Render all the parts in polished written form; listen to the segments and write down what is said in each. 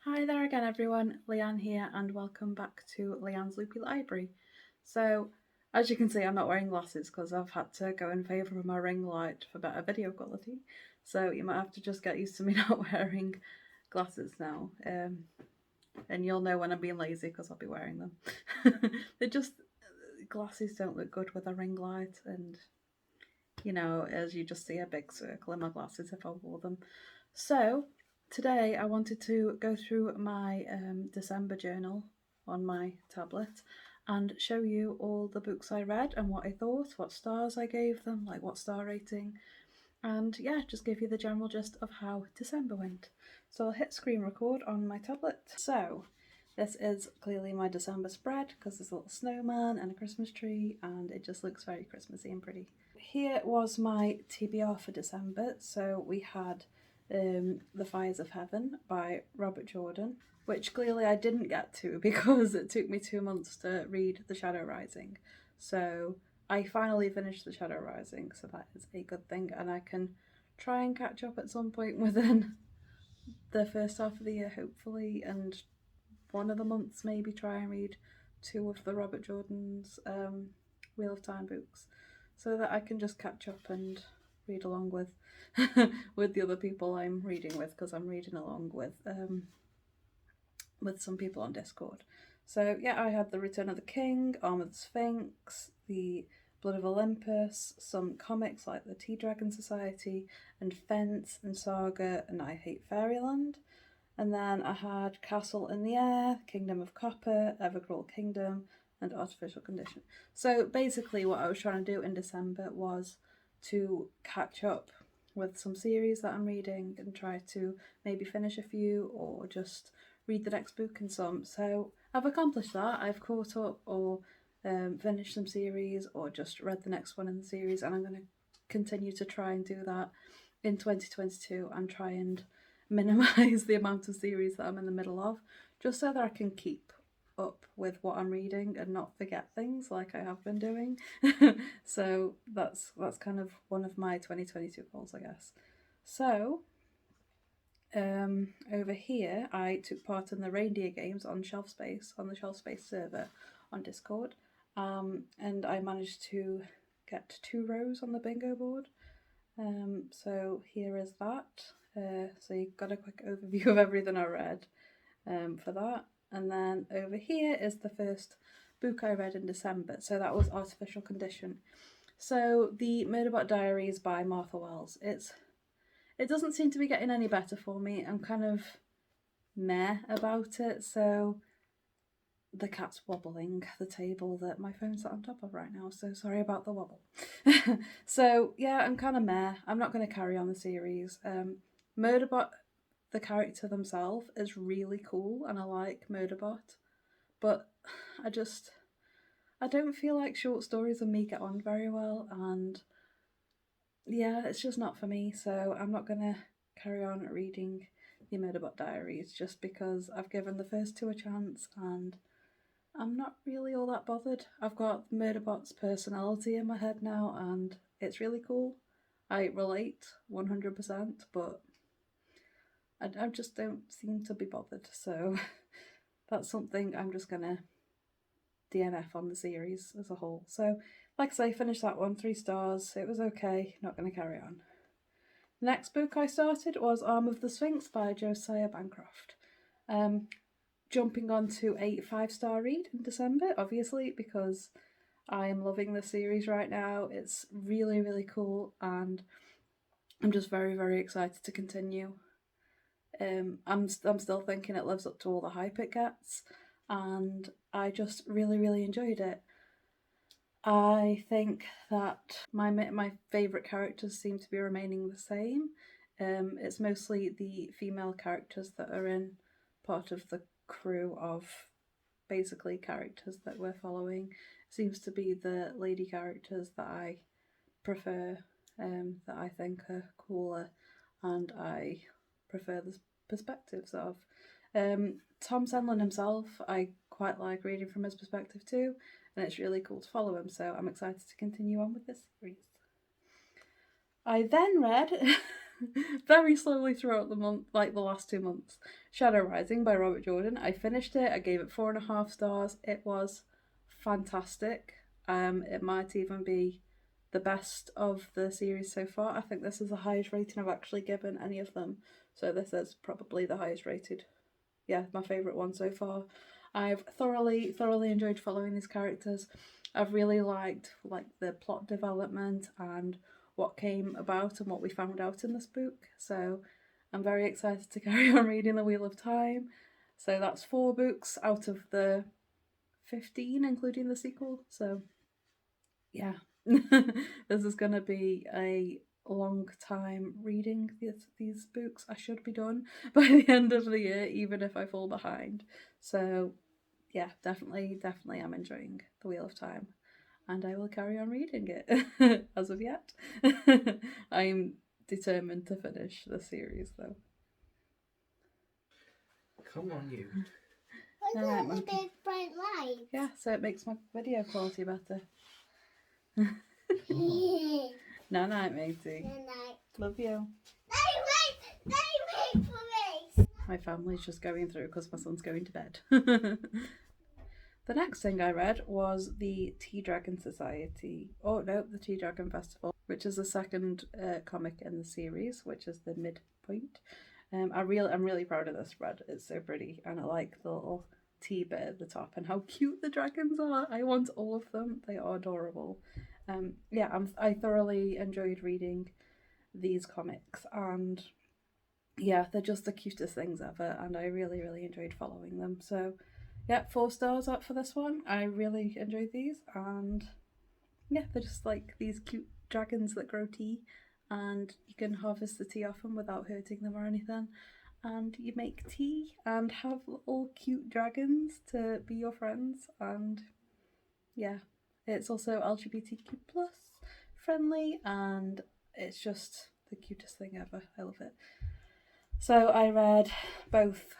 Hi there again everyone, Leanne here and welcome back to Leanne's Loopy Library. So, as you can see I'm not wearing glasses because I've had to go in favour of my ring light for better video quality. So you might have to just get used to me not wearing glasses now. And you'll know when I'm being lazy because I'll be wearing them. Glasses don't look good with a ring light, and as you just see a big circle in my glasses if I wore them. So today I wanted to go through my December journal on my tablet and show you all the books I read and what I thought, what stars I gave them, like what star rating, and yeah, just give you the general gist of how December went. So I'll hit screen record on my tablet. So this is clearly my December spread because there's a little snowman and a Christmas tree and it just looks very Christmassy and pretty. Here was my TBR for December. So we had The Fires of Heaven by Robert Jordan, which clearly I didn't get to because it took me 2 months to read The Shadow Rising. So I finally finished The Shadow Rising, so that is a good thing, and I can try and catch up at some point within the first half of the year, hopefully, and one of the months maybe try and read two of the Robert Jordan's Wheel of Time books, so that I can just catch up and read along with with the other people I'm reading with, because I'm reading along with some people on Discord. So yeah, I had The Return of the King, Arm of the Sphinx, The Blood of Olympus, some comics like the Tea Dragon Society, and Fence and Saga, and I Hate Fairyland. And then I had Castle in the Air, Kingdom of Copper, Evercrawl Kingdom, and Artificial Condition. So basically what I was trying to do in December was to catch up with some series that I'm reading and try to maybe finish a few or just read the next book in some. So I've accomplished that. I've caught up or finished some series or just read the next one in the series, and I'm going to continue to try and do that in 2022 and try and minimize the amount of series that I'm in the middle of, just so that I can keep up with what I'm reading and not forget things like I have been doing. So that's kind of one of my 2022 goals, I guess. So over here I took part in the reindeer games on Shelf Space, on the Shelf Space server on Discord, and I managed to get 2 rows on the bingo board. So here is that. So you've got a quick overview of everything I read for that. And then over here is the first book I read in December. So that was Artificial Condition. So the Murderbot Diaries by Martha Wells. It doesn't seem to be getting any better for me. I'm kind of meh about it. So the cat's wobbling the table that my phone's sat on top of right now, so sorry about the wobble. So yeah, I'm kind of meh. I'm not going to carry on the series. Murderbot, the character themselves, is really cool and I like Murderbot, but I don't feel like short stories and me get on very well, and yeah, it's just not for me, so I'm not going to carry on reading the Murderbot Diaries just because I've given the first 2 a chance and I'm not really all that bothered. I've got Murderbot's personality in my head now and it's really cool. I relate 100%, but I just don't seem to be bothered. So that's something I'm just going to DNF on the series as a whole. So, like I say, finished that one, 3 stars. It was okay, not going to carry on. The next book I started was Arm of the Sphinx by Josiah Bancroft. Jumping on to a 5-star read in December, obviously, because I am loving the series right now. It's really, really cool, and I'm just very, very excited to continue. I'm still thinking it lives up to all the hype it gets, and I just really, really enjoyed it. I think that my favourite characters seem to be remaining the same. It's mostly the female characters that are in part of the crew of basically characters that we're following. It seems to be the lady characters that I prefer, that I think are cooler, and I prefer the perspectives of. Tom Senlin himself, I quite like reading from his perspective too, and it's really cool to follow him, so I'm excited to continue on with this series. I then read very slowly throughout the month, like the last 2 months. Shadow Rising by Robert Jordan. I finished it. I gave it 4.5 stars. It was fantastic. It might even be the best of the series so far. I think this is the highest rating I've actually given any of them. So this is probably the highest rated. Yeah, my favourite one so far. I've thoroughly enjoyed following these characters. I've really liked the plot development and what came about and what we found out in this book. So I'm very excited to carry on reading The Wheel of Time. So that's 4 books out of the 15, including the sequel. So yeah, this is going to be a long time reading these books. I should be done by the end of the year, even if I fall behind. So yeah, definitely I'm enjoying The Wheel of Time, and I will carry on reading it. As of yet, I'm determined to finish the series though. Come on, you. Why Alright, not the monkey. big bright light? Yeah, so it makes my video quality better. Night night, matey. Night. Love you. They wait for me. My family's just going through because my son's going to bed. The next thing I read was the Tea Dragon Society. Oh no, the Tea Dragon Festival, which is the second comic in the series, which is the midpoint. I'm really proud of this spread. It's so pretty, and I like the little tea bit at the top and how cute the dragons are. I want all of them. They are adorable. I thoroughly enjoyed reading these comics, and yeah, they're just the cutest things ever, and I really enjoyed following them. So yeah, 4 stars up for this one. I really enjoyed these, and yeah, they're just like these cute dragons that grow tea, and you can harvest the tea off them without hurting them or anything. And you make tea and have little cute dragons to be your friends, and yeah, it's also LGBTQ plus friendly, and it's just the cutest thing ever. I love it. So I read both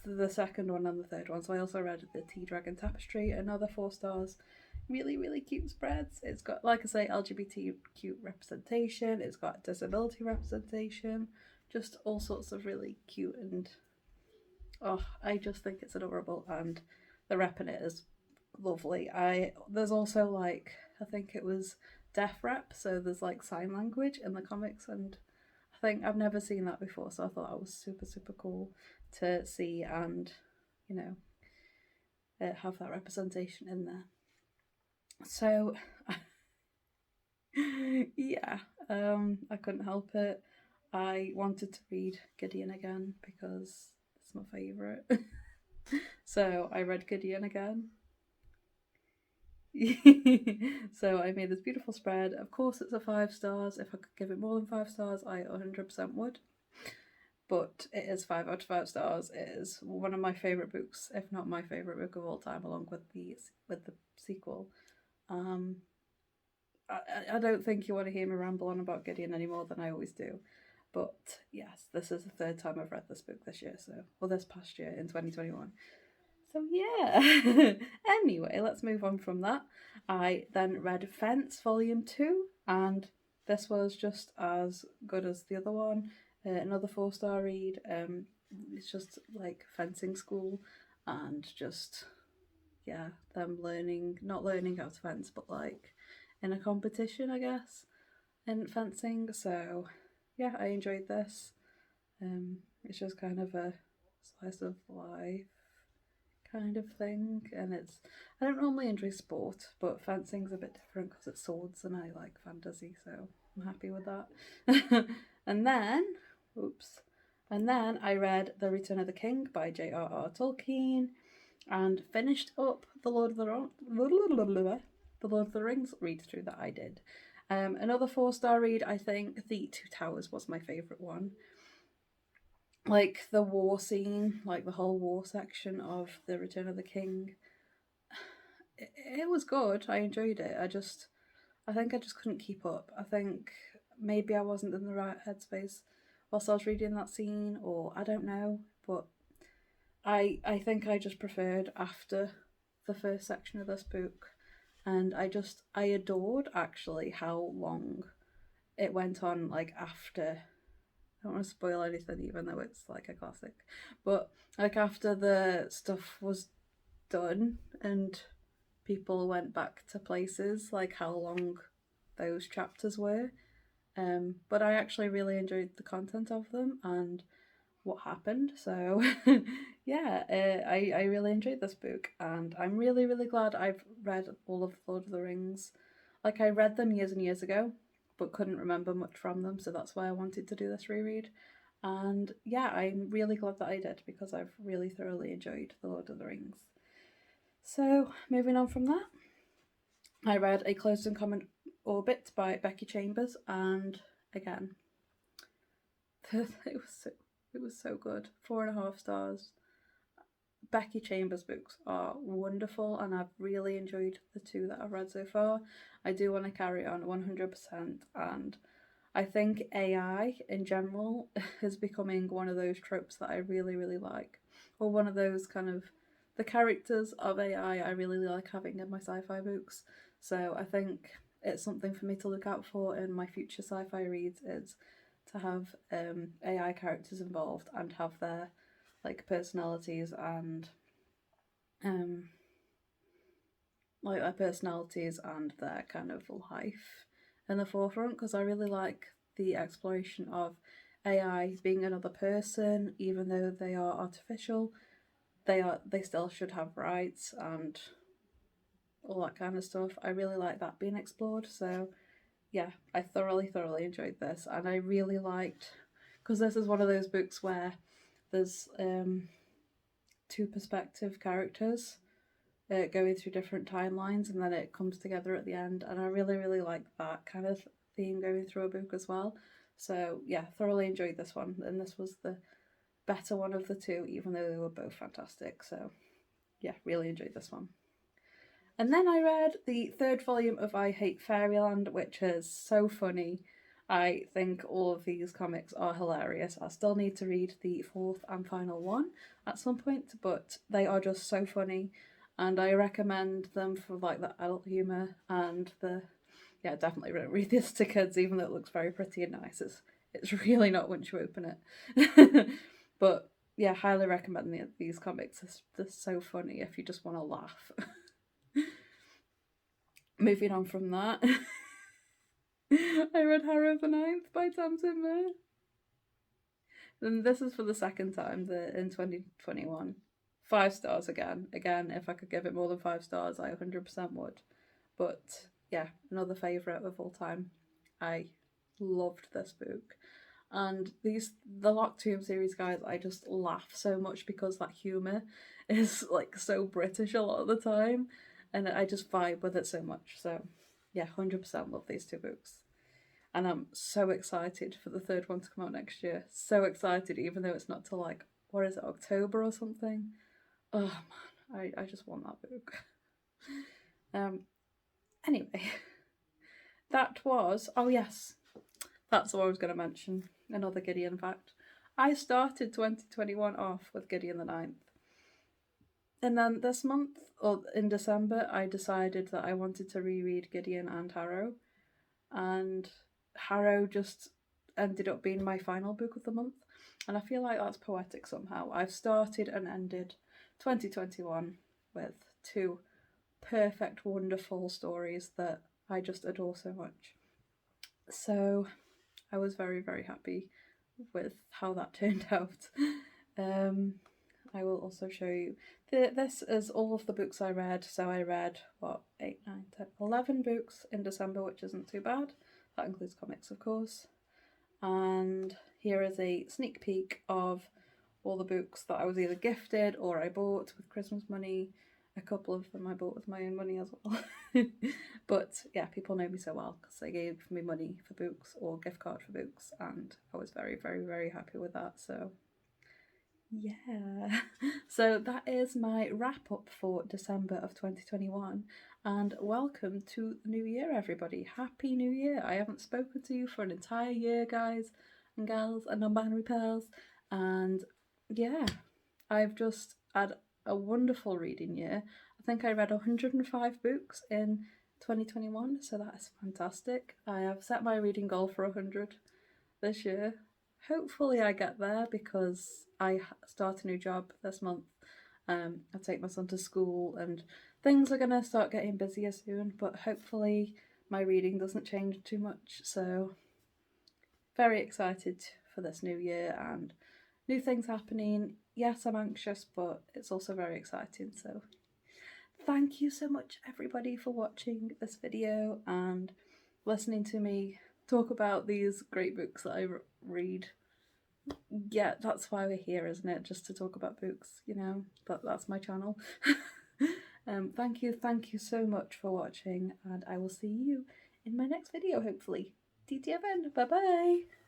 the second one and the third one. So I also read the Tea Dragon Tapestry, another 4 stars. Really cute spreads. It's got, like I say, LGBTQ representation. It's got disability representation. Just all sorts of really cute, and I just think it's adorable, and the rep in it is lovely. There's also I think it was deaf rep, so there's sign language in the comics, and I think I've never seen that before, so I thought that was super cool to see, and have that representation in there. So yeah, I couldn't help it. I wanted to read Gideon again because it's my favourite. So I read Gideon again. So I made this beautiful spread. Of course, it's a 5 stars. If I could give it more than 5 stars, I 100% would. But it is 5 out of 5 stars. It is one of my favourite books, if not my favourite book of all time, along with the sequel. I don't think you want to hear me ramble on about Gideon any more than I always do. But yes, this is the 3rd time I've read this book this year, this past year in 2021. So yeah. Anyway, let's move on from that. I then read Fence Volume 2, and this was just as good as the other one. Another 4-star read. It's just like fencing school, and just them not learning how to fence, but in a competition, I guess, in fencing. So yeah, I enjoyed this. It's just kind of a slice of life kind of thing, and I don't normally enjoy sport, but fencing's a bit different because it's swords, and I like fantasy, so I'm happy with that. and then I read The Return of the King by J.R.R. Tolkien, and finished up the Lord of the Rings read through that I did. Another 4-star read. I think The Two Towers was my favourite one. The war scene, the whole war section of The Return of the King, it was good. I enjoyed it. I think I just couldn't keep up. I think maybe I wasn't in the right headspace whilst I was reading that scene, or I don't know, but I think I just preferred after the first section of this book, and I adored actually how long it went on like after. I don't want to spoil anything, even though it's like a classic. But like after the stuff was done and people went back to places, like how long those chapters were. But I actually really enjoyed the content of them and what happened. So yeah, I really enjoyed this book, and I'm really really glad I've read all of Lord of the Rings. Like I read them years and years ago, but couldn't remember much from them, so that's why I wanted to do this reread. And yeah, I'm really glad that I did because I've really thoroughly enjoyed the Lord of the Rings. So moving on from that, I read A Closed and Common Orbit by Becky Chambers, and again, it was so good. 4.5 stars. Becky Chambers books are wonderful, and I've really enjoyed the 2 that I've read so far. I do want to carry on 100%, and I think AI in general is becoming one of those tropes that I really, really like, or one of those kind of the characters of AI I really like having in my sci-fi books. So I think it's something for me to look out for in my future sci-fi reads is to have AI characters involved and have their like personalities and like their personalities and their kind of life in the forefront, because I really like the exploration of AI being another person, even though they are artificial. They still should have rights and all that kind of stuff. I really like that being explored. So yeah, I thoroughly enjoyed this, and I really liked because this is one of those books where there's 2 perspective characters going through different timelines, and then it comes together at the end. And I really, really like that kind of theme going through a book as well. So yeah, thoroughly enjoyed this one, and this was the better one of the 2, even though they were both fantastic. So yeah, really enjoyed this one. And then I read the 3rd volume of I Hate Fairyland, which is so funny. I think all of these comics are hilarious. I still need to read the 4th and final one at some point, but they are just so funny, and I recommend them for like the adult humour and the yeah, definitely don't read this to kids, even though it looks very pretty and nice. It's really not once you open it. But yeah, highly recommend these comics. They're so funny if you just want to laugh. Moving on from that, I read Harrow the Ninth by Tamsin Muir. And this is for the 2nd time in 2021. 5 stars again. Again, if I could give it more than 5 stars, I 100% would. But yeah, another favourite of all time. I loved this book. And the Locked Tomb series, guys, I just laugh so much because that humour is like so British a lot of the time, and I just vibe with it so much. So yeah, 100% love these 2 books. And I'm so excited for the 3rd one to come out next year. So excited, even though it's not till like, what is it, October or something? Oh man, I just want that book. Anyway, that was, oh yes, that's what I was going to mention. Another Gideon fact. I started 2021 off with Gideon the Ninth. And then this month, or in December, I decided that I wanted to reread Gideon and Harrow. And Harrow just ended up being my final book of the month. And I feel like that's poetic somehow. I've started and ended 2021 with 2 perfect, wonderful stories that I just adore so much. So I was very, very happy with how that turned out. I will also show you. This is all of the books I read. So I read, 8, 9, 10, 11 books in December, which isn't too bad. That includes comics, of course. And here is a sneak peek of all the books that I was either gifted or I bought with Christmas money. A couple of them I bought with my own money as well. But yeah, people know me so well because they gave me money for books or gift card for books, and I was very, very, very happy with that. So yeah, so that is my wrap up for December of 2021, and welcome to the new year, everybody. Happy New Year! I haven't spoken to you for an entire year, guys and gals and non-binary pals, and yeah, I've just had a wonderful reading year. I think I read 105 books in 2021, so that is fantastic. I have set my reading goal for 100 this year. Hopefully I get there because I start a new job this month. I take my son to school and things are going to start getting busier soon, but hopefully my reading doesn't change too much. So very excited for this new year and new things happening. Yes, I'm anxious, but it's also very exciting. So thank you so much, everybody, for watching this video and listening to me talk about these great books that I read. Yeah, that's why we're here, isn't it? Just to talk about books, you know, that's my channel. Thank you so much for watching, and I will see you in my next video, hopefully. Bye bye.